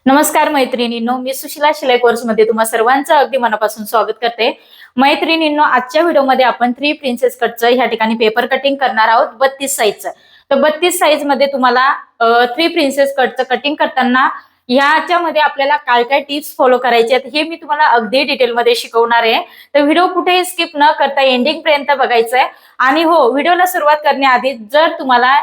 नमस्कार मैत्रिणींनो, मी सुशिला शिलाई कोर्समध्ये तुम्हा सर्वांचं अगदी मनापासून स्वागत करते. मैत्रिणींनो, आजच्या व्हिडिओमध्ये आपण थ्री प्रिन्सेस कटचं ह्या ठिकाणी पेपर कटिंग करणार आहोत 32 साईजचं. तर 32 साईज मध्ये तुम्हाला थ्री प्रिन्सेस कटचं कटिंग करताना ह्याच्यामध्ये आपल्याला काय काय टिप्स फॉलो करायचे आहेत हे मी तुम्हाला अगदी डिटेलमध्ये शिकवणार आहे. तर व्हिडिओ कुठेही स्किप न करता एंडिंग पर्यंत बघायचा आहे. आणि हो, व्हिडिओला सुरुवात करण्याआधी जर तुम्हाला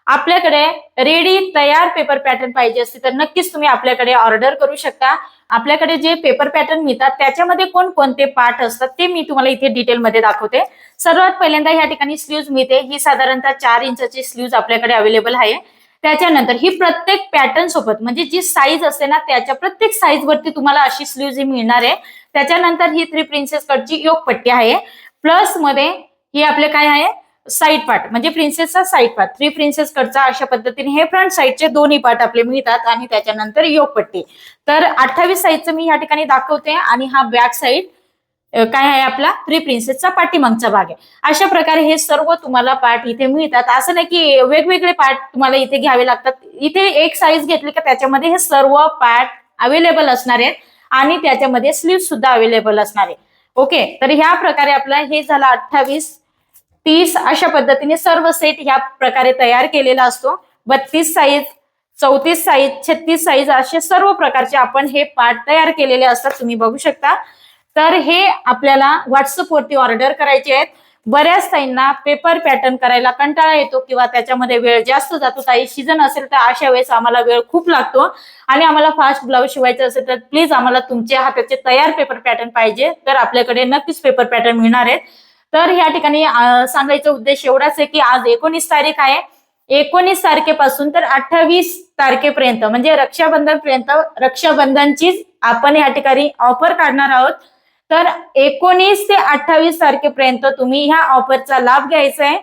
आपल्याकडे रेडी तयार पेपर पॅटर्न पाहिजे असते तर नक्कीच तुम्ही आपल्याकडे ऑर्डर करू शकता. आपल्याकडे जे पेपर पॅटर्न मिळतात त्याच्यामध्ये कोणकोणते पार्ट असतात ते मी तुम्हाला इथे डिटेलमध्ये दाखवते. सर्वात पहिल्यांदा या ठिकाणी स्लीव्ज मिळते. ही साधारणतः 4 इंचाची स्लीव्ज आपल्याकडे अवेलेबल आहे. त्याच्यानंतर ही प्रत्येक पॅटर्न सोबत म्हणजे जी साईज असते ना त्याच्या प्रत्येक साईज वरती तुम्हाला अशी स्लीव्ज मिळणार आहे. त्याच्यानंतर ही थ्री प्रिन्सेस कटची योगपट्टी आहे. प्लस मध्ये ही आपले काय आहे साइड पार्ट म्हणजे प्रिन्सेसचा साइड पार्ट. थ्री प्रिन्सेस कटचा अशा पद्धतीने हे फ्रंट साइडचे दोन्ही पार्ट आपले मिळतात आणि त्याच्यानंतर योगपट्टी. तर 28 साईजचं मी या ठिकाणी दाखवते आणि हा बॅक साइड काय आहे आपला थ्री प्रिन्सेसचा पाठीमागचा भाग आहे. अशा प्रकारे हे सर्व तुम्हाला पार्ट इथे मिळतात. असं नाही की वेगवेगळे पार्ट तुम्हाला इथे घ्यावे लागतात. इथे एक साईज घेतली का त्याच्यामध्ये हे सर्व पार्ट अवेलेबल असणार आहेत आणि त्याच्यामध्ये स्लीव्ह सुद्धा अवेलेबल असणार आहे. ओके, तर ह्या प्रकारे आपला हे झालं 28, 30 अशा पद्धतीने सर्व सेट ह्या प्रकारे तयार केलेला असतो. 32 साईज, 34 साईज, 36 साईज असे सर्व प्रकारचे आपण हे पार्ट तयार केलेले असतात. तुम्ही बघू शकता. तर हे आपल्याला व्हॉट्सअप वरती ऑर्डर करायचे आहेत. बऱ्याच ताईंना पेपर पॅटर्न करायला कंटाळा येतो किंवा त्याच्यामध्ये वेळ जास्त जातो. ताई सीझन असेल तर अशा वेळेस आम्हाला वेळ खूप लागतो आणि आम्हाला फास्ट ब्लाऊज शिवायचं असेल तर प्लीज आम्हाला तुमच्या हाताचे तयार पेपर पॅटर्न पाहिजे. तर आपल्याकडे नक्कीच पेपर पॅटर्न मिळणार आहेत. तर ह्या ठिकाणी सांगायचा उद्देश एवढाच आहे की आज 19 तारीख आहे. 19 तारखेपासून तर 28 तारखेपर्यंत म्हणजे रक्षाबंधन पर्यंत रक्षाबंधनची आपण या ठिकाणी ऑफर काढणार आहोत. तर 19 ते 28 तारखेपर्यंत तुम्ही ह्या ऑफरचा लाभ घ्यायचा आहे.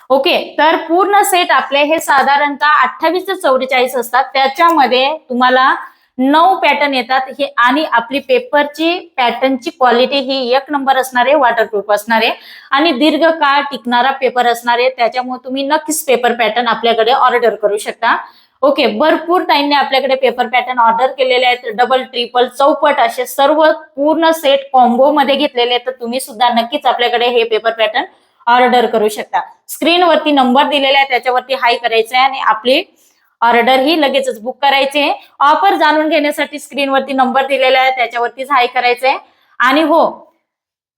ओके, तर पूर्ण सेट आपले हे साधारणतः 28 ते 44 असतात. त्याच्यामध्ये तुम्हाला 9 पॅटर्न येतात हे आणि आपली पेपरची पॅटर्नची क्वालिटी ही 1 नंबर असणार आहे. वॉटरप्रूफ असणार आहे आणि दीर्घकाळ टिकणारा पेपर असणार आहे. त्याच्यामुळे तुम्ही नक्कीच पेपर पॅटर्न आपल्याकडे ऑर्डर करू शकता. ओके, भरपूर ताईंनी आपल्याकडे पेपर पॅटर्न ऑर्डर केलेले आहेत. डबल, ट्रिपल, चौपट असे सर्व पूर्ण सेट कॉम्बो मध्ये घेतलेले आहेत. तर तुम्ही सुद्धा नक्कीच आपल्याकडे हे पेपर पॅटर्न ऑर्डर करू शकता. स्क्रीनवरती नंबर दिलेला आहे त्याच्यावरती हाय करायचं आहे आणि आपली ऑर्डर ही लगेचच बुक करायचे. ऑफर जाणून घेण्यासाठी स्क्रीनवरती नंबर दिलेला आहे त्याच्यावरतीच हाय करायचंय. आणि हो,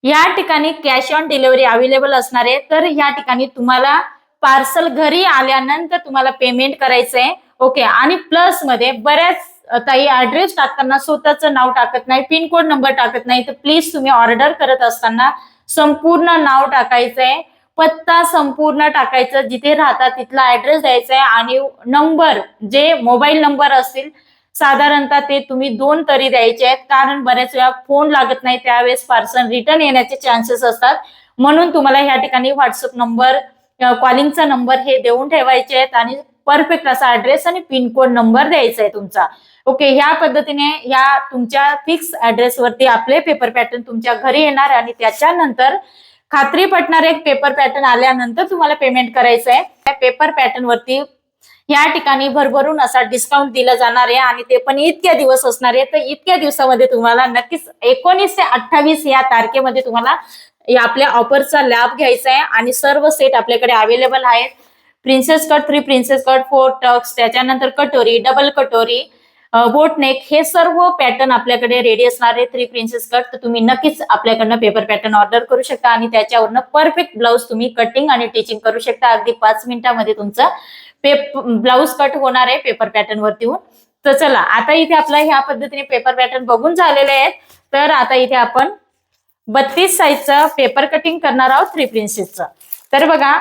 या ठिकाणी कॅश ऑन डिलिव्हरी अवेलेबल असणार आहे. तर या ठिकाणी तुम्हाला पार्सल घरी आल्यानंतर तुम्हाला पेमेंट करायचंय. ओके, आणि प्लस मध्ये बऱ्याच ताई ऍड्रेस टाकताना स्वतःचं नाव टाकत नाही, पिनकोड नंबर टाकत नाही. तर प्लीज तुम्ही ऑर्डर करत असताना संपूर्ण नाव टाकायचंय, पत्ता संपूर्ण टाकायचं, जिथे राहता तिथला ऍड्रेस द्यायचा आहे आणि नंबर जे मोबाईल नंबर असतील साधारणतः ते तुम्ही 2 तरी द्यायचे आहेत. कारण बऱ्याच वेळा फोन लागत नाही त्यावेळेस पार्सल रिटर्न येण्याचे चान्सेस असतात. म्हणून तुम्हाला ह्या ठिकाणी व्हॉट्सअप नंबर, कॉलिंगचा नंबर हे देऊन ठेवायचे आहेत आणि परफेक्ट असा ऍड्रेस आणि पिनकोड नंबर द्यायचा आहे तुमचा. ओके, ह्या पद्धतीने या तुमच्या फिक्स ऍड्रेसवरती आपले पेपर पॅटर्न तुमच्या घरी येणार आणि त्याच्यानंतर खात्री पटणार एक पेपर पॅटर्न आल्यानंतर तुम्हाला पेमेंट करायचं आहे. त्या पेपर पॅटर्न वरती या ठिकाणी भरभरून असा डिस्काउंट दिला जाणार आहे आणि ते पण इतक्या दिवस असणार आहे. तर इतक्या दिवसामध्ये तुम्हाला नक्कीच 19 ते 28 या तारखेमध्ये तुम्हाला आपल्या ऑफरचा लाभ घ्यायचा आहे आणि सर्व सेट आपल्याकडे अवेलेबल आहेत. Princess cut, three princess cut, 4 tucks, त्याच्यानंतर कटोरी, डबल कटोरी, बोटनेक हे सर्व पॅटर्न आपल्याकडे रेडी असणार आहे. Three princess cut. तर तुम्ही नक्कीच आपल्याकडनं पेपर पॅटर्न ऑर्डर करू शकता आणि त्याच्यावरनं परफेक्ट ब्लाऊज तुम्ही कटिंग आणि टिचिंग करू शकता. अगदी 5 मिनिटांमध्ये तुमचं ब्लाऊज कट होणार आहे पेपर पॅटर्न वरती होऊन. तर चला, आता इथे आपला ह्या पद्धतीने पेपर पॅटर्न बघून झालेले आहेत. तर आता इथे आपण 32 साईजचं पेपर कटिंग करणार आहोत थ्री प्रिन्सेसचं. तर बघा,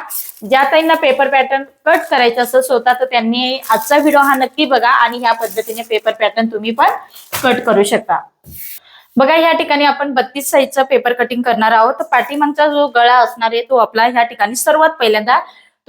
ज्या ताईंना पेपर पॅटर्न कट करायचं असं स्वतः तर त्यांनी आजचा व्हिडिओ हा नक्की बघा आणि ह्या पद्धतीने पेपर पॅटर्न तुम्ही पण कट करू शकता. बघा, ह्या ठिकाणी आपण 32 साईजचं पेपर कटिंग करणार आहोत. पाठीमागचा जो गळा असणार आहे तो आपला ह्या ठिकाणी सर्वात पहिल्यांदा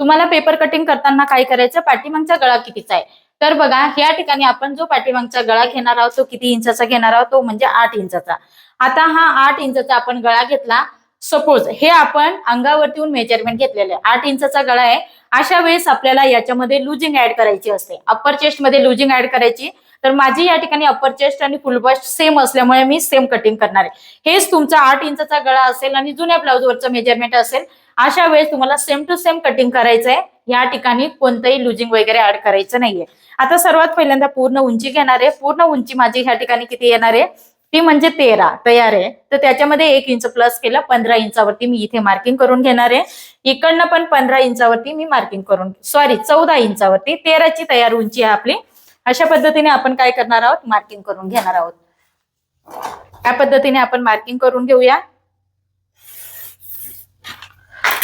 तुम्हाला पेपर कटिंग करताना काय करायचं, पाठीमागचा गळा कितीचा आहे. तर बघा, ह्या ठिकाणी आपण जो पाठीमागचा गळा घेणार आहोत तो किती इंचाचा घेणार आहोत, तो म्हणजे 8 इंचाचा. आता हा 8 इंचाचा आपण गळा घेतला. सपोज हे आपण अंगावरती मेजरमेंट घेतलेलं आहे, 8 इंचाचा गळा आहे. अशा वेळेस आपल्याला याच्यामध्ये लुजिंग ऍड करायची असते. अप्पर चेस्ट मध्ये लुजिंग ऍड करायची. तर माझी या ठिकाणी अप्पर चेस्ट आणि फुल बस्ट सेम असल्यामुळे मी सेम कटिंग करणार आहे. हेच तुमचा 8 इंचचा गळा असेल आणि जुन्या ब्लाऊजवरचं मेजरमेंट असेल, अशा वेळेस तुम्हाला सेम टू सेम कटिंग करायचंय. या ठिकाणी कोणतंही लुजिंग वगैरे ऍड करायचं नाहीये. आता सर्वात पहिल्यांदा पूर्ण उंची घेणार आहे. पूर्ण उंची माझी ह्या ठिकाणी किती येणार आहे, ती म्हणजे 13 तयार आहे. तर त्याच्यामध्ये 1 इंच प्लस केलं, 15 इंचावरती मी इथे मार्किंग करून घेणार आहे. इकडनं पण 15 इंचावरती मी मार्किंग करून, 14 इंचावरती 13ची तयार उंची आहे आपली. अशा पद्धतीने आपण काय करणार आहोत, मार्किंग करून घेणार आहोत. या पद्धतीने आपण मार्किंग करून घेऊया.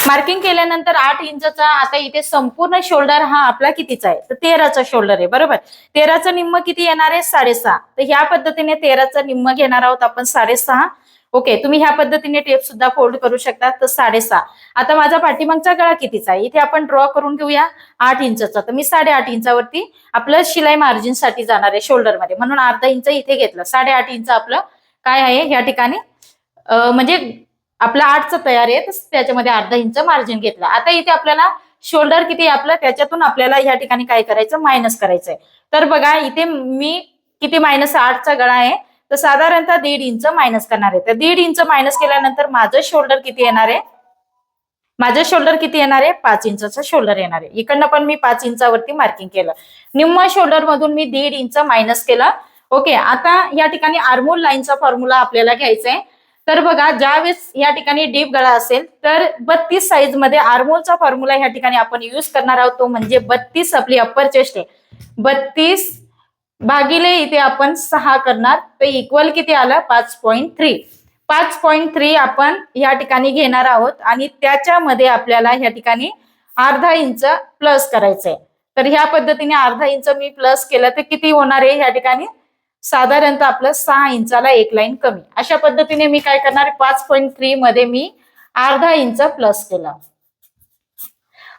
मार्किंग केल्यानंतर 8 इंचचा आता इथे संपूर्ण शोल्डर हा आपला कितीचा आहे, तर 13चा शोल्डर आहे बरोबर. 13चं निम्म किती येणार आहे, 6.5. तर ह्या पद्धतीने 13चं निम्म घेणार आहोत आपण 6.5. ओके, तुम्ही ह्या पद्धतीने टेप सुद्धा फोल्ड करू शकता. तर 6.5. आता माझा पाठीमागचा गळा कितीचा आहे, इथे आपण ड्रॉ करून घेऊया 8 इंचचा. तर मी 8.5 इंचावरती आपलं शिलाई मार्जिन साठी जाणार आहे शोल्डर मध्ये, म्हणून अर्धा इंच इथे घेतलं. 8.5 इंच आपलं काय आहे या ठिकाणी, म्हणजे आपला 8चा तयार आहे, तर त्याच्यामध्ये अर्धा इंच मार्जिन घेतलं. आता इथे आपल्याला शोल्डर किती आपलं, त्याच्यातून आपल्याला या ठिकाणी काय करायचं, मायनस करायचंय. तर बघा इथे मी किती -8चा गळा आहे, तर साधारणतः 1.5 इंच मायनस करणार आहे. तर 1.5 इंच मायनस केल्यानंतर माझं शोल्डर किती येणार आहे, 5 इंचचं शोल्डर येणार आहे. इकडनं पण मी 5 इंचावरती मार्किंग केलं. निम्म शोल्डर मधून मी 1.5 इंच मायनस केलं. ओके, आता या ठिकाणी आर्मोल लाईनचा फॉर्म्युला आपल्याला घ्यायचा आहे. तर बघा ज्यावेळेस या ठिकाणी डीप गळा असेल तर 32 साईज मध्ये आर्मोलचा फॉर्म्युला या ठिकाणी आपण युज करणार आहोत. तो म्हणजे 32 आपली अप्पर चेस्ट आहे, 32 भागिले इथे आपण 6 करणार, तर इक्वल किती आलं, 5.3. 5.3 आपण या ठिकाणी घेणार आहोत आणि त्याच्यामध्ये आपल्याला या ठिकाणी अर्धा इंच प्लस करायचंय. तर ह्या पद्धतीने अर्धा इंच मी प्लस केलं तर किती होणार आहे या ठिकाणी, साधारणतः आपलं 6 इंचाला एक लाईन कमी. अशा पद्धतीने मी काय करणार, 5.3 मध्ये मी अर्धा इंच प्लस केला.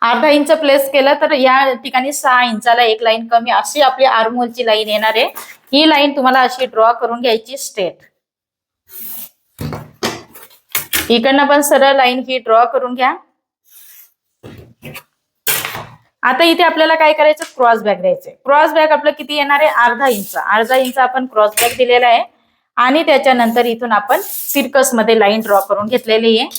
अर्धा इंच प्लस केलं तर या ठिकाणी 6 इंचाला एक लाईन कमी अशी आपली आर्महोलची लाईन येणार आहे. ही लाईन तुम्हाला अशी ड्रॉ करून घ्यायची स्ट्रेट. इकडनं पण सरळ लाईन ही ड्रॉ करून घ्या. आता इथे आपल्याला काय करायचं, क्रॉस बॅक द्यायचंय. क्रॉस बॅक आपलं किती येणार आहे, अर्धा इंच. अर्धा इंच आपण क्रॉस बॅक दिलेला आहे आणि त्याच्यानंतर इथून आपण सिरकस मध्ये लाईन ड्रॉ करून घेतलेली आहे.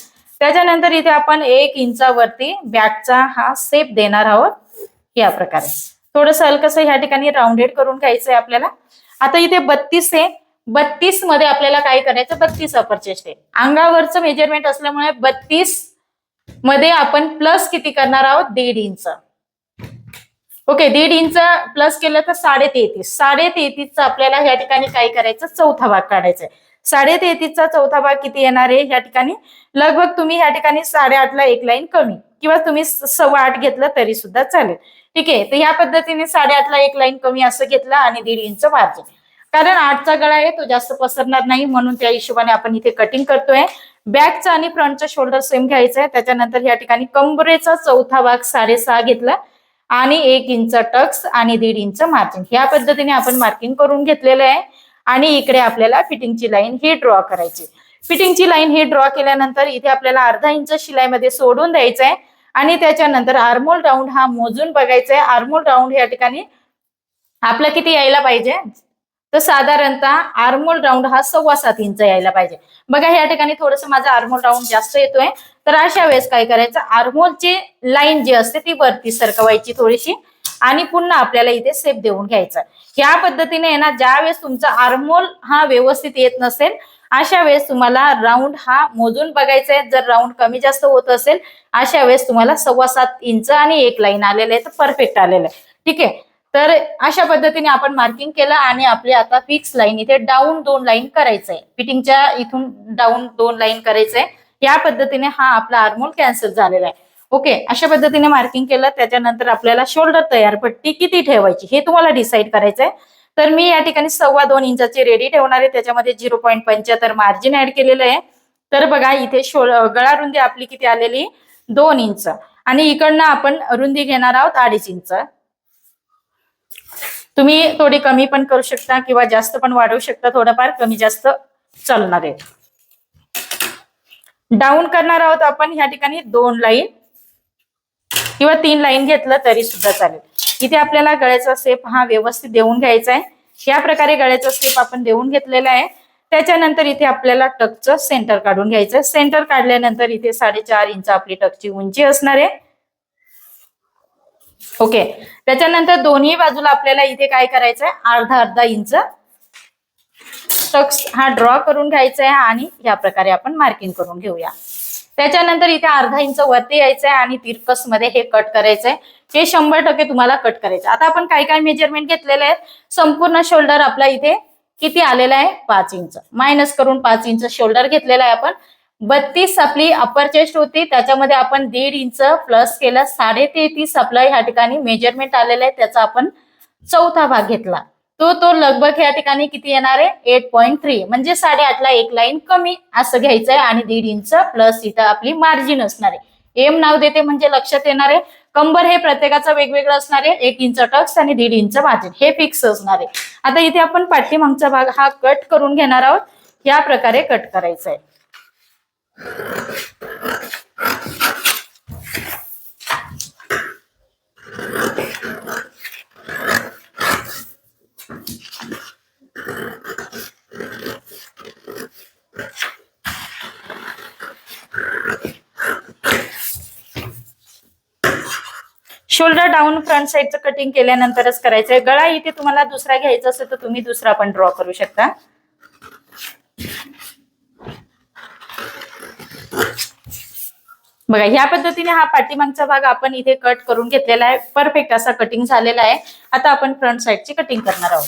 त्याच्यानंतर इथे आपण 1 इंचावरती बॅकचा हा शेप देणार आहोत. या प्रकारे थोडंसं हलकसं ह्या ठिकाणी राऊंडेड करून घ्यायचंय आपल्याला. आता इथे 32 आहे, 32 मध्ये आपल्याला काय करायचं, 32 अपर चेस्ट आहे. अंगावरचं मेजरमेंट असल्यामुळे 32 मध्ये आपण प्लस किती करणार आहोत, 1.5 इंच. ओके, 1.5 इंच प्लस केलं तर 33.5. 33.5चा आपल्याला या ठिकाणी काय करायचं, चौथा भाग काढायचा आहे. 33.5चा चौथा भाग किती येणार आहे या ठिकाणी, लगभग तुम्ही या ठिकाणी 8.5ला एक लाईन कमी किंवा तुम्ही 8.25 घेतलं तरी सुद्धा चालेल. ठीक आहे, तर ह्या पद्धतीने 8.5ला एक लाईन कमी असं घेतलं आणि 1.5 इंच मार्जिन. कारण 8चा गळा आहे तो जास्त पसरणार नाही, म्हणून त्या हिशोबाने आपण इथे कटिंग करतोय. बॅकचा आणि फ्रंटचा शोल्डर सेम घ्यायचा आहे. त्याच्यानंतर या ठिकाणी कंबरेचा चौथा भाग 6.5 घेतला आणि 1 इंच टक्स आणि 1.5 इंच मार्जिन. ह्या पद्धतीने आपण मार्किंग करून घेतलेलं आहे. आणि इकडे आपल्याला फिटिंगची लाईन ही ड्रॉ करायची. फिटिंगची लाईन ही ड्रॉ केल्यानंतर इथे आपल्याला अर्धा इंच शिलाईमध्ये सोडून द्यायचं आहे आणि त्याच्यानंतर आर्मोल राऊंड हा मोजून बघायचा आहे. आर्मोल राऊंड या ठिकाणी आपलं किती यायला पाहिजे, तर साधारणतः आर्मोल राऊंड हा 7.25 इंच यायला पाहिजे. बघा या ठिकाणी थोडंसं माझा आर्मोल राऊंड जास्त येतोय. तर अशा वेळेस काय करायचं, आर्मोलची लाईन जी असते ती वरती सरकवायची थोडीशी आणि पुन्हा आपल्याला इथे शेप देऊन घ्यायचा. या पद्धतीने ना ज्या वेळेस तुमचा आर्मोल हा व्यवस्थित येत नसेल अशा वेळेस तुम्हाला राऊंड हा मोजून बघायचा आहे. जर राऊंड कमी जास्त होत असेल अशा वेळेस तुम्हाला 7.25 इंच आणि एक लाईन आलेलं आहे, तर परफेक्ट आलेलं आहे. ठीक आहे, तर अशा पद्धतीने आपण मार्किंग केलं आणि आपली आता फिक्स लाईन इथे डाऊन 2 लाईन करायचंय. फिटिंगच्या इथून डाऊन 2 लाईन करायचंय. या पद्धतीने हा आपला आर्मोल कॅन्सल झालेला आहे. ओके, अशा पद्धतीने मार्किंग केलं. त्याच्यानंतर आपल्याला शोल्डर तयार पट्टी किती ठेवायची हे तुम्हाला डिसाईड करायचंय. तर मी या ठिकाणी 2.25 इंचाची रेडी ठेवणार आहे. त्याच्यामध्ये 0.75 मार्जिन ऍड केलेलं आहे. तर बघा इथे गळा रुंदी आपली किती आलेली, 2 इंच आणि इकडनं आपण रुंदी घेणार आहोत 2.5 इंच. तुम्ही थोडी कमी पण करू शकता किंवा जास्त पण वाढवू शकता, थोडंफार कमी जास्त चालणार आहे. डाऊन करणार आहोत आपण ह्या ठिकाणी 2 लाईन किंवा 3 लाईन घेतलं तरी सुद्धा चालेल. इथे आपल्याला गळ्याचा शेप हा व्यवस्थित देऊन घ्यायचा आहे. या प्रकारे गळ्याचा शेप आपण देऊन घेतलेला आहे. त्याच्यानंतर इथे आपल्याला टक्सचं सेंटर काढून घ्यायचं. सेंटर काढल्यानंतर इथे 4.5 इंच आपली टक्सची उंची असणार आहे. ओके, त्याच्यानंतर दोन्ही बाजूला आपल्याला इथे काय करायचंय, अर्धा इंच टक्स हा ड्रॉ करून घ्यायचा आहे आणि या प्रकारे आपण मार्किंग करून घेऊया. त्याच्यानंतर इथे अर्धा इंच वरती यायचंय आणि तिरकस मध्ये हे कट करायचंय. हे 100% तुम्हाला कट करायचं. आता आपण काय काय मेजरमेंट घेतलेले आहेत. संपूर्ण शोल्डर आपला इथे किती आलेला आहे, 5 इंच मायनस करून 5 इंच शोल्डर घेतलेला आहे आपण. 32 आपली अपर चेस्ट होती, त्याच्यामध्ये आपण 1.5 इंच प्लस केलं, 33.5 आपलं ह्या ठिकाणी मेजरमेंट आलेलं आहे. त्याचा आपण चौथा भाग घेतला. तो लगभग या ठिकाणी किती येणार आहे, 8.3 म्हणजे 8.5 ला एक लाईन कमी असं घ्यायचंय आणि 1.5 इंच प्लस इथं आपली मार्जिन असणार आहे. एम नाव देते म्हणजे लक्षात येणार आहे. कंबर हे प्रत्येकाचं वेगवेगळं असणार आहे. 1 इंच टक्स आणि 1.5 इंच मार्जिन हे फिक्स असणार आहे. आता इथे आपण पाठीमागचा भाग हा कट करून घेणार आहोत. या प्रकारे कट करायचा आहे. शोल्डर डाऊन फ्रंट साईडचं कटिंग केल्यानंतरच करायचंय. गळा इथे तुम्हाला दुसरा घ्यायचा असेल तर तुम्ही दुसरा पण ड्रॉ करू शकता. बघा, ह्या पद्धतीने हा पाठीमागचा भाग आपण इथे कट करून घेतलेला आहे. परफेक्ट असा कटिंग झालेला आहे. आता आपण फ्रंट साईडची कटिंग करणार आहोत.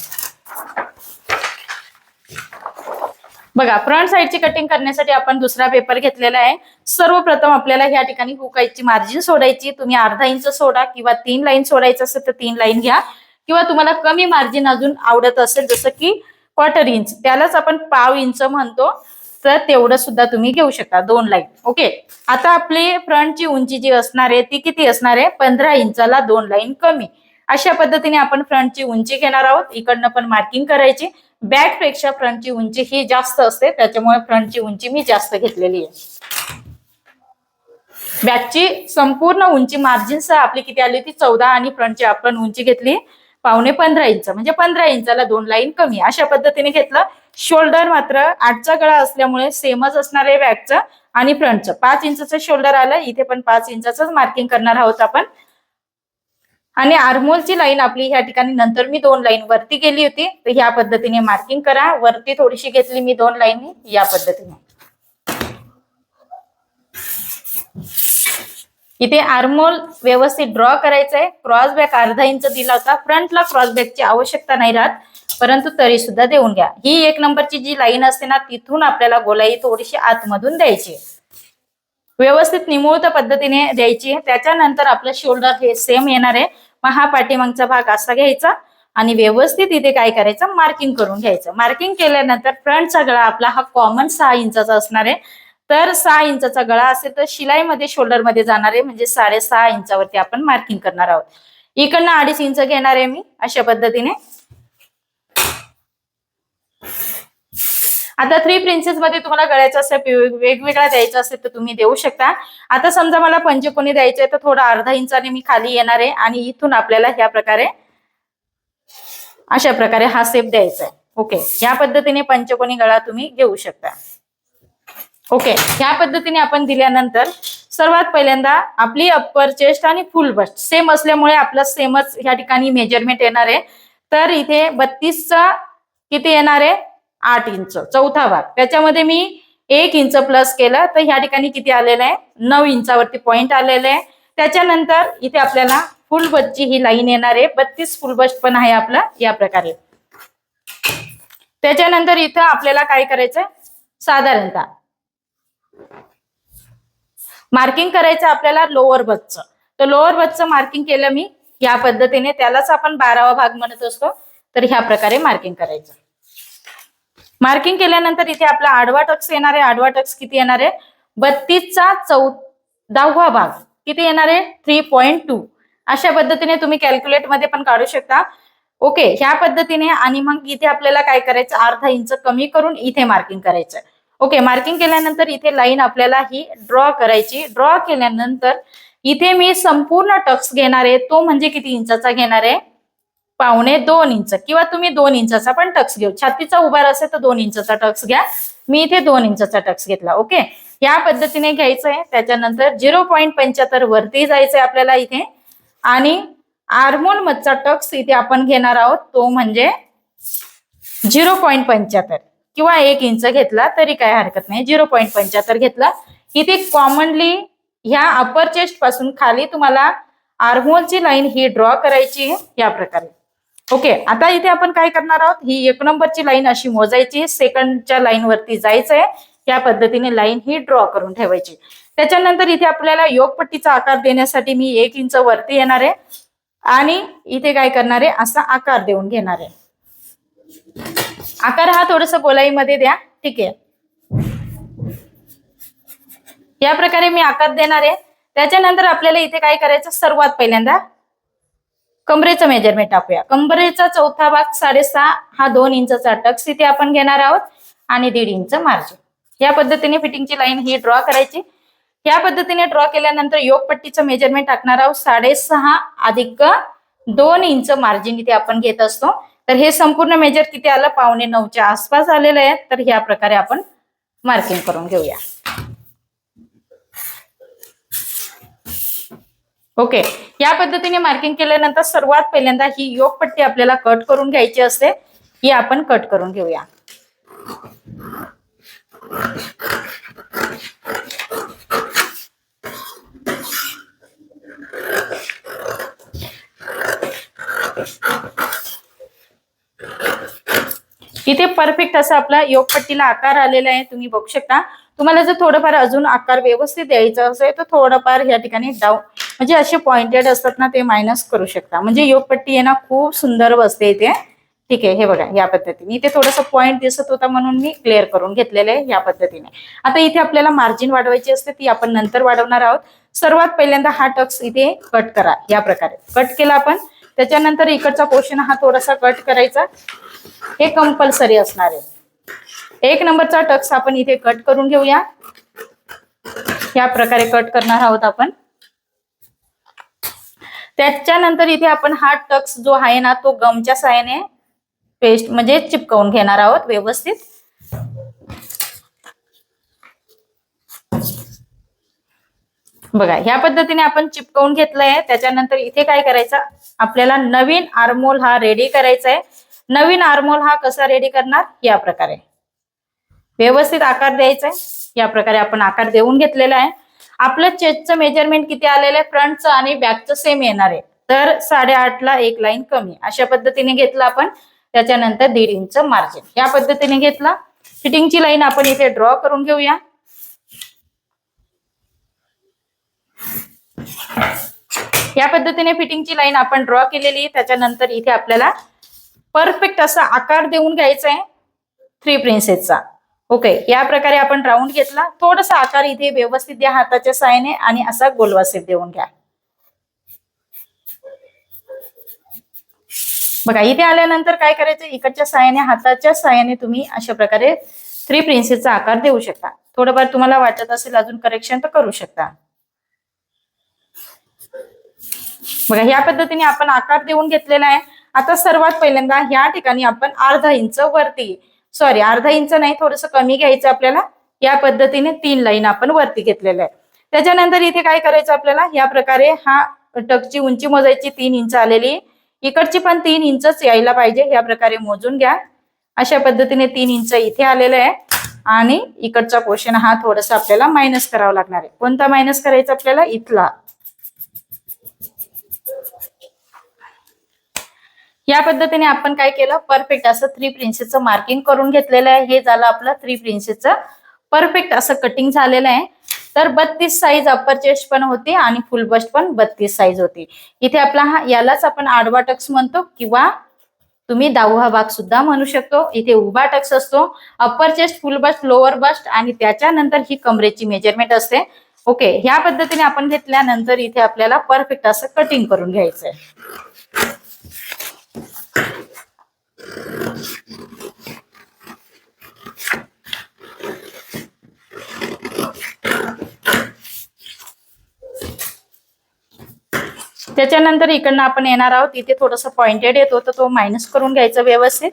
बघा, फ्रंट साईडची कटिंग करण्यासाठी आपण दुसरा पेपर घेतलेला आहे. सर्वप्रथम आपल्याला या ठिकाणी हुकायची मार्जिन सोडायची. तुम्ही अर्धा इंच सोडा किंवा 3 लाईन सोडायचं असेल तर 3 लाईन घ्या, किंवा तुम्हाला कमी मार्जिन अजून आवडत असेल जसं की 1/4 इंच, त्यालाच आपण पाव इंच म्हणतो, तर तेवढं सुद्धा तुम्ही घेऊ शकता. 2 लाईन. ओके, आता आपली फ्रंटची उंची जी असणार आहे ती किती असणार आहे, 15 इंचाला 2 लाईन कमी. अशा पद्धतीने आपण फ्रंटची उंची घेणार आहोत. इकडनं पण मार्किंग करायची. बॅक पेक्षा फ्रंटची उंची ही जास्त असते, त्याच्यामुळे फ्रंटची उंची मी जास्त घेतलेली आहे. बॅकची संपूर्ण उंची मार्जिनसह आपली किती आली होती, 14, आणि फ्रंटची आपण उंची घेतली 15.25 इंच, म्हणजे 15 इंचाला 2 लाईन कमी. अशा पद्धतीने घेतलं. शोल्डर मात्र 8चा गळा असल्यामुळे सेमच असणार आहे बॅकचं आणि फ्रंटचं. 5 इंचचं शोल्डर आलं, इथे पण 5 इंचाच मार्किंग करणार आहोत आपण. आणि आर्मोलची लाईन आपली ह्या ठिकाणी नंतर मी 2 लाईन वरती गेली होती, तर ह्या पद्धतीने मार्किंग करा. वरती थोडीशी घेतली मी 2 लाईन या पद्धतीने. इथे आर्मोल व्यवस्थित ड्रॉ करायचंय. क्रॉस बॅक अर्धा इंच दिला होता. फ्रंटला क्रॉस बॅकची आवश्यकता नाही राहत, परंतु तरी सुद्धा देऊन घ्या. ही 1 नंबरची जी लाईन असते ना, तिथून आपल्याला गोलाई थोडीशी आतमधून द्यायची, व्यवस्थित निमुळत पद्धतीने द्यायची. त्याच्यानंतर आपलं शोल्डर हे सेम येणार आहे. मग हा पाठीमागचा भाग असा घ्यायचा आणि व्यवस्थित इथे काय करायचं, मार्किंग करून घ्यायचं. मार्किंग केल्यानंतर फ्रंटचा गळा आपला हा कॉमन 6 इंचाचा असणार आहे. तर 6 इंचाचा गळा असेल तर शिलाईमध्ये शोल्डर मध्ये जाणार आहे, म्हणजे 6.5 इंचावरती आपण मार्किंग करणार आहोत. इकडनं 2.5 इंच घेणार आहे मी अशा पद्धतीने. आता 3 प्रिन्सेस मध्ये तुम्हाला गळ्याचा असेल वेगवेगळा द्यायचा असेल तर तुम्ही देऊ शकता. आता समजा मला पंचकोनी द्यायचे तर थोडा अर्धा इंचाने मी खाली येणार आहे आणि इथून आपल्याला ह्या प्रकारे अशा प्रकारे हा शेप द्यायचा आहे. ओके, या पद्धतीने पंचकोनी गळा तुम्ही घेऊ शकता. ओके, ह्या पद्धतीने आपण दिल्यानंतर सर्वात पहिल्यांदा आपली अप्पर चेस्ट आणि फुल बस्ट सेम असल्यामुळे आपलं सेमच ह्या ठिकाणी मेजरमेंट येणार आहे. तर इथे 32चा किती येणार आहे, 8 इंच चौथा भाग. त्याच्यामध्ये मी 1 इंच प्लस केलं तर ह्या ठिकाणी किती आलेलं आहे, 9 इंचावरती पॉइंट आलेलं आहे. त्याच्यानंतर इथे आपल्याला फुल बस्टची ही लाईन येणार आहे. 32 फुल बस्ट पण आहे आपला या प्रकारे. त्याच्यानंतर इथं आपल्याला काय करायचंय, साधारणतः मार्किंग करायचं आपल्याला लोअर बस्टचं. तर लोअर बस्टचं मार्किंग केलं मी या पद्धतीने, त्यालाच आपण 12वा भाग म्हणत असतो. तर ह्या प्रकारे मार्किंग करायचं. मार्किंग केल्यानंतर इथे आपला आडवा टक्स येणार आहे. आडवा टक्स किती येणार आहे, 32चा 14वा भाग किती येणार आहे, 3.2. अशा पद्धतीने तुम्ही कॅल्क्युलेट मध्ये पण काढू शकता. ओके, ह्या पद्धतीने. आणि मग इथे आपल्याला काय करायचं, अर्धा इंच कमी करून इथे मार्किंग करायचं. ओके, मार्किंग केल्यानंतर इथे लाईन आपल्याला ही ड्रॉ करायची. ड्रॉ केल्यानंतर इथे मी संपूर्ण टक्स घेणार आहे, तो म्हणजे किती इंचाचा घेणार आहे, 2.25 इंच किंवा तुम्ही 2 इंचाचा पण टक्स घेऊ. छातीचा उभार असेल तर 2 इंचाचा टक्स घ्या. मी इथे 2 इंचाचा टक्स घेतला. ओके, या पद्धतीने घ्यायचंय. त्याच्यानंतर 0.75 वरती जायचंय आपल्याला इथे. आणि आर्मोल मधचा टक्स इथे आपण घेणार आहोत, तो म्हणजे 0.75 किंवा 1 इंच घेतला तरी काय हरकत नाही. 0.75 घेतला. इथे कॉमनली ह्या अपर चेस्ट पासून खाली तुम्हाला आर्महोलची लाईन ही ड्रॉ करायची या प्रकारे. ओके, आता इथे आपण काय करणार आहोत, ही 1 नंबरची लाईन अशी मोजायची, सेकंडच्या लाईन वरती जायचंय. या पद्धतीने लाईन ही ड्रॉ करून ठेवायची. त्याच्यानंतर इथे आपल्याला योगपट्टीचा आकार देण्यासाठी मी 1 इंच वरती येणार आहे आणि इथे काय करणार आहे, असा आकार देऊन घेणार आहे. आकार हा थोडस गोलाईमध्ये द्या. ठीक आहे, या प्रकारे मी आकार देणार आहे. त्याच्यानंतर आपल्याला इथे काय करायचं, सर्वात पहिल्यांदा कमरेचं मेजरमेंट टाकूया. कमरेचा चौथा भाग 6.5 हा 2 इंचाचा टक्स इथे आपण घेणार आहोत आणि 1.5 इंच मार्जिन. या पद्धतीने फिटिंगची लाईन ही ड्रॉ करायची. या पद्धतीने ड्रॉ केल्यानंतर योगपट्टीचं मेजरमेंट टाकणार आहोत. 6.5 अधिक 2 इंच मार्जिन इथे आपण घेत असतो. तर हे संपूर्ण मेजर किती आलं, 8:45च्या आसपास आलेलं आहे. तर ह्या प्रकारे आपण मार्किंग करून घेऊया. ओके, या पद्धतीने मार्किंग केल्यानंतर सर्वात पहिल्यांदा ही योगपट्टी आपल्याला कट करून घ्यायची असते. ही आपण कट करून घेऊया. इथे परफेक्ट असा आपला योगपट्टीला आकार आलेला आहे, तुम्ही बघू शकता. तुम्हाला जर थोडंफार अजून आकार व्यवस्थित द्यायचा असेल तर थोडंफार या ठिकाणी डाऊन म्हणजे असे पॉइंटेड असतात ना, ते मायनस करू शकता. म्हणजे योगपट्टी आहे ना खूप सुंदर बसते इथे. ठीक आहे, हे बघा या पद्धतीने. इथे थोडासा पॉइंट दिसत होता म्हणून मी क्लिअर करून घेतलेलं आहे या पद्धतीने. आता इथे आपल्याला मार्जिन वाढवायची असते, ती आपण नंतर वाढवणार आहोत. सर्वात पहिल्यांदा हा टक्स इथे कट करा. या प्रकारे कट केला आपण. त्याच्यानंतर इकडचा पोर्शन हा थोडासा कट करायचा, हे कंपल्सरी असणार आहे. 1 नंबरचा टक्स आपण इथे कट करून घेऊया. या प्रकारे कट करणार आहोत आपण. त्याच्यानंतर इथे आपण हा टक्स जो आहे ना, तो गमच्या साहाय्याने पेस्ट म्हणजे चिपकवून घेणार आहोत व्यवस्थित. बघा ह्या पद्धतीने आपण चिपकवून घेतलंय. त्याच्यानंतर इथे काय करायचं, आपल्याला नवीन आर्महोल हा रेडी करायचा आहे. नवीन आर्महोल हा कसा रेडी करणार, या प्रकारे व्यवस्थित आकार द्यायचा आहे. या प्रकारे आपण आकार देऊन घेतलेला आहे. आपलं चेस्टचं मेजरमेंट किती आलेलं आहे, फ्रंटचं आणि बॅकचं सेम येणार आहे. तर 8.5 ला 1 लाईन कमी अशा पद्धतीने घेतलं आपण. त्याच्यानंतर 1.5 इंच मार्जिन या पद्धतीने घेतला. फिटिंगची लाईन आपण इथे ड्रॉ करून घेऊया. या पद्धतीने फिटिंगची लाईन आपण ड्रॉ केलेली. त्याच्यानंतर इथे आपल्याला परफेक्ट असा आकार देऊन घ्यायचा आहे 3 प्रिन्सेसचा. ओके, या प्रकारे आपण राऊंड घेतला. थोडासा आकार इथे व्यवस्थित द्या हाताच्या साहाय्याने आणि असा गोलवा शेप देऊन घ्या. बघा इथे आल्यानंतर काय करायचं, इकडच्या साहाय्याने हाताच्या साहाय्याने तुम्ही अशा प्रकारे 3 प्रिन्सेसचा आकार देऊ शकता. थोडंफार तुम्हाला वाटत असेल अजून करेक्शन तर करू शकता. बघा ह्या पद्धतीने आपण आकार देऊन घेतलेला आहे. आता सर्वात पहिल्यांदा ह्या ठिकाणी आपण 1/2 इंच वरती, सॉरी 1/2 इंच नाही, थोडस कमी घ्यायचं आपल्याला. या पद्धतीने 3 लाईन आपण वरती घेतलेल्या आहे. त्याच्यानंतर इथे काय करायचं आपल्याला, या प्रकारे हा टकची उंची मोजायची 3 इंच आलेली. इकडची पण 3 इंचच यायला पाहिजे. या प्रकारे मोजून घ्या. अशा पद्धतीने 3 इंच इथे आलेलं आहे. आणि इकडचा पोर्शन हा थोडासा आपल्याला मायनस करावा लागणार आहे. कोणता मायनस करायचा आपल्याला, इथला. या पद्धतीने आपण काय केलं, परफेक्ट असं 3 प्रिन्सेसचं मार्किंग करून घेतलेलं आहे. हे झालं आपलं 3 प्रिन्सेसचं परफेक्ट असं कटिंग झालेलं आहे. तर 32 साईज अप्पर चेस्ट पण होती आणि फुल बस्ट पण 32 साईज होती. इथे आपला हा यालाच आपण आडवा टक्स म्हणतो किंवा तुम्ही 10वा भाग सुद्धा म्हणू शकतो. इथे उभा टक्स असतो. Upper chest, full bust, lower bust आणि त्याच्यानंतर ही कमरेची मेजरमेंट असते. ओके, ह्या पद्धतीने आपण घेतल्यानंतर इथे आपल्याला परफेक्ट असं कटिंग करून घ्यायचंय. त्याच्यानंतर इकडनं आपण येणार आहोत, इथे थोडस पॉइंटेड येतो तर तो मायनस करून घ्यायचा व्यवस्थित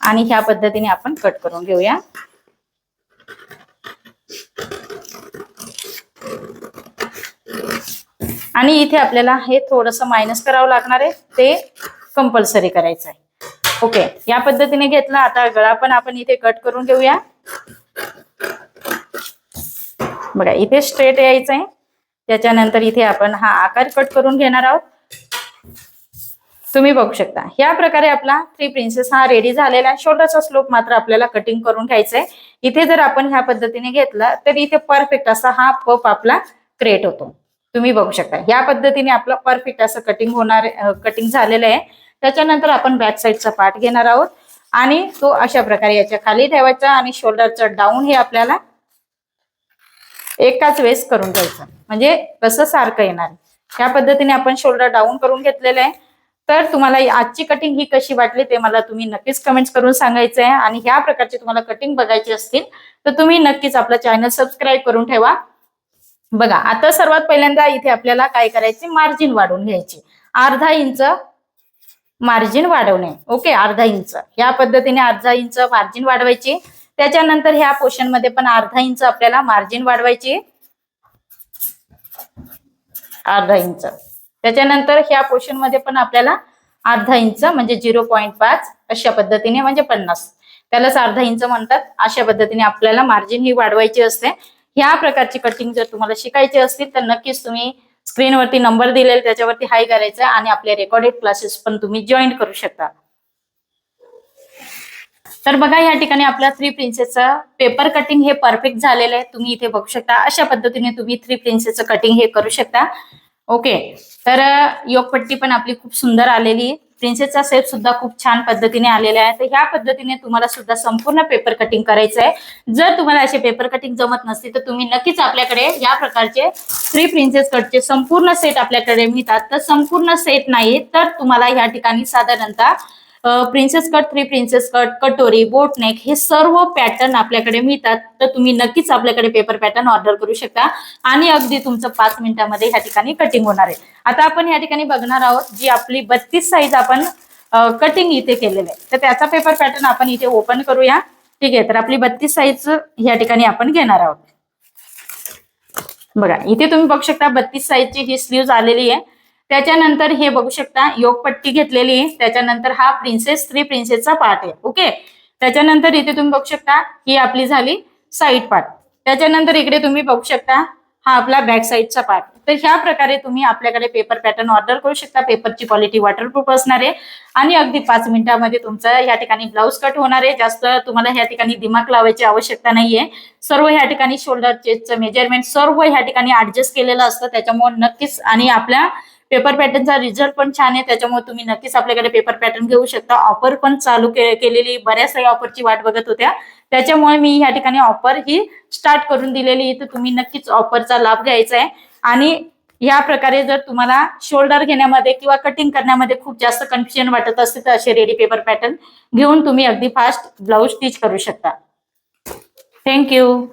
आणि ह्या पद्धतीने आपण कट करून घेऊया. आणि इथे आपल्याला हे थोडस मायनस करावं लागणार आहे, ते कंपल्सरी करायचं आहे. ओके, या पद्धतीने घेतला. आता गळा पण आपण इथे कट करून घेऊया. बघा इथे स्ट्रेट यायचं आहे. त्याच्यानंतर इथे आपण हा आकार कट करून घेणार आहोत. तुम्ही बघू शकता या प्रकारे आपला थ्री प्रिन्सेस हा रेडी झालेला आहे. शोल्डरचा स्लोप मात्र आपल्याला कटिंग करून घ्यायचा आहे. इथे जर आपण ह्या पद्धतीने घेतला तर इथे परफेक्ट असा हा पफ आपला क्रिएट होतो. तुम्ही बघू शकता या पद्धतीने आपलं परफेक्ट असं कटिंग झालेलं आहे. त्याच्यानंतर आपण बॅक साईडचा पार्ट घेणार आहोत आणि तो अशा प्रकारे याच्या खाली ठेवायचा आणि शोल्डरचं डाऊन हे आपल्याला एकाच वेळेस करून घ्यायचं, म्हणजे कसं सारखं येणार. या पद्धतीने आपण शोल्डर डाऊन करून घेतलेलं आहे. तर तुम्हाला आजची कटिंग ही कशी वाटली ते मला तुम्ही नक्कीच कमेंट्स करून सांगायचं आहे. आणि ह्या प्रकारची तुम्हाला कटिंग बघायची असतील तर तुम्ही नक्कीच आपला चॅनल सबस्क्राईब करून ठेवा. बघा आता सर्वात पहिल्यांदा इथे आपल्याला काय करायचे, मार्जिन वाढवून घ्यायची. अर्धा इंच मार्जिन वाढवणे. ओके, अर्धा इंच या पद्धतीने अर्धा इंच मार्जिन वाढवायची. त्याच्यानंतर ह्या पोर्शन मध्ये पण अर्धा इंच आपल्याला मार्जिन वाढवायची, अर्धा इंच. त्याच्यानंतर ह्या पोर्शन मध्ये पण आपल्याला अर्धा इंच म्हणजे 0.5 अशा पद्धतीने, म्हणजे 50, त्यालाच अर्धा इंच म्हणतात. अशा पद्धतीने आपल्याला मार्जिन ही वाढवायची असते. ह्या प्रकारची कटिंग जर तुम्हाला शिकायची असतील तर नक्कीच तुम्ही स्क्रीनवरती नंबर दिलेला त्याच्यावरती हाय करायचा आणि आपले रेकॉर्डेड क्लासेस पण तुम्ही जॉईन करू शकता. तर बघा या ठिकाणी आपल्या थ्री प्रिन्सेसचं पेपर कटिंग हे परफेक्ट झालेलं आहे. तुम्ही इथे बघू शकता अशा पद्धतीने तुम्ही थ्री प्रिन्सेसचं कटिंग हे करू शकता. ओके, तर योगपट्टी पण आपली खूप सुंदर आलेली. प्रिन्सेसचा शेप सुद्धा खूप छान पद्धतीने आलेला आहे. तर ह्या पद्धतीने तुम्हाला सुद्धा संपूर्ण पेपर कटिंग करायचं आहे. जर तुम्हाला असे पेपर कटिंग जमत नसते तर तुम्ही नक्कीच आपल्याकडे या प्रकारचे थ्री प्रिन्सेस कटचे संपूर्ण सेट आपल्याकडे मिळतात. तर संपूर्ण सेट नाही तर तुम्हाला या ठिकाणी साधारणतः princess cut, three princess cut, कटोरी, बोटनेक हे सर्व पॅटर्न आपल्याकडे मिळतात. तर तुम्ही नक्कीच आपल्याकडे पेपर पॅटर्न ऑर्डर करू शकता आणि अगदी तुमचं 5 मिनिटांमध्ये ह्या ठिकाणी कटिंग होणार आहे. आता आपण या ठिकाणी बघणार आहोत जी आपली 32 साईज आपण कटिंग इथे केलेलं आहे. तर त्याचा पेपर पॅटर्न आपण इथे ओपन करूया. ठीक आहे, तर आपली 32 साईज या ठिकाणी आपण घेणार आहोत. बघा इथे तुम्ही बघू शकता 32 साईजची ही स्लीव्ह आलेली आहे. त्याच्यानंतर हे बघू शकता योगपट्टी घेतलेली आहे. त्याच्यानंतर हा प्रिन्सेस, थ्री प्रिन्सेसचा पार्ट आहे. ओके, त्याच्यानंतर इथे तुम्ही बघू शकता ही आपली झाली साईड पार्ट. त्याच्यानंतर इकडे तुम्ही बघू शकता हा आपला बॅक साईडचा पार्ट. तर ह्या प्रकारे तुम्ही आपल्याकडे पेपर पॅटर्न ऑर्डर करू शकता. पेपरची क्वालिटी वॉटरप्रूफ असणार आहे आणि अगदी 5 मिनिटांमध्ये तुमचं या ठिकाणी ब्लाउज कट होणार आहे. जास्त तुम्हाला ह्या ठिकाणी दिमाग लावायची आवश्यकता नाहीये. सर्व ह्या ठिकाणी शोल्डर, चेस्टचं मेजरमेंट सर्व ह्या ठिकाणी ऍडजस्ट केलेलं असतं. त्याच्यामुळे नक्कीच आणि आपल्या पेपर पॅटर्नचा रिझल्ट पण छान आहे. त्याच्यामुळे तुम्ही नक्कीच आपल्याकडे पेपर पॅटर्न घेऊ शकता. ऑफर पण चालू केलेली, बऱ्याच काही ऑफरची वाट बघत होत्या. त्याच्यामुळे मी या ठिकाणी ऑफर ही स्टार्ट करून दिलेली. तर तुम्ही नक्कीच ऑफरचा लाभ घ्यायचा आहे. आणि या प्रकारे जर तुम्हाला शोल्डर घेण्यामध्ये किंवा कटिंग करण्यामध्ये खूप जास्त कन्फ्युजन वाटत असते तर असे रेडी पेपर पॅटर्न घेऊन तुम्ही अगदी फास्ट ब्लाउज स्टिच करू शकता. थँक्यू.